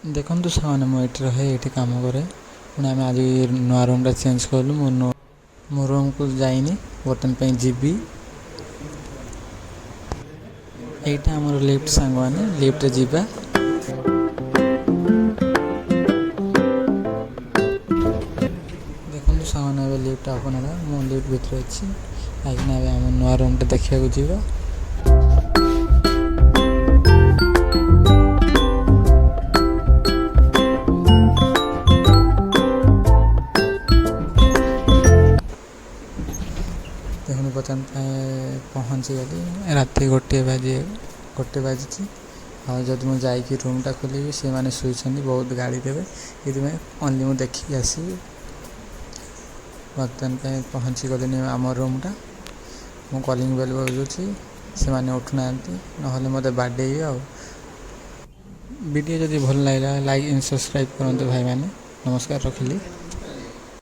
ଦେଖନ୍ତୁ ସାଙ୍ଗମାନେ ମୁଁ ଏଠି ରହେ, ଏଠି କାମ କରେ। ପୁଣି ଆମେ ଆଜି ନୂଆ ରୁମ୍ଟା ଚେଞ୍ଜ କଲୁ। ମୋ ରୁମ୍କୁ ଯାଇନି, ବର୍ତ୍ତମାନ ପାଇଁ ଯିବି। ଏଇଟା ଆମର ଲିଫ୍ଟ ସାଙ୍ଗମାନେ, ଲିଫ୍ଟରେ ଯିବା। ଦେଖନ୍ତୁ ସାଙ୍ଗମାନେ ଏବେ ଲିଫ୍ଟ ଓପନ୍ ହେଲା, ମୁଁ ଲିଫ୍ଟ ଭିତରେ ଅଛି। କାହିଁକିନା ଏବେ ଆମ ନୂଆ ରୁମ୍ଟା ଦେଖିବାକୁ ଯିବା। ଦେଖନ୍ତୁ ବର୍ତ୍ତମାନ ପାଇଁ ପହଞ୍ଚିଗଲି। ରାତି ଗୋଟେ ବାଜିଛି। ଆଉ ଯଦି ମୁଁ ଯାଇକି ରୁମ୍ଟା ଖୋଲିବି, ସେମାନେ ଶୋଇଛନ୍ତି, ବହୁତ ଗାଳି ଦେବେ। ସେଥିପାଇଁ ଓନ୍ଲି ମୁଁ ଦେଖିକି ଆସିବି। ବର୍ତ୍ତମାନ ପାଇଁ ପହଞ୍ଚିଗଲିଣି ଆମ ରୁମ୍ଟା। ମୁଁ କଲିଂ ବେଲ୍ ବଜାଉଛି, ସେମାନେ ଉଠୁନାହାନ୍ତି, ନହେଲେ ମୋତେ ବାଡ଼େଇବେ। ଆଉ ଭିଡ଼ିଓ ଯଦି ଭଲ ଲାଗିଲା, ଲାଇକ୍ ଆଣ୍ଡ ସବସ୍କ୍ରାଇବ୍ କରନ୍ତୁ ଭାଇମାନେ। ନମସ୍କାର, ରଖିଲି।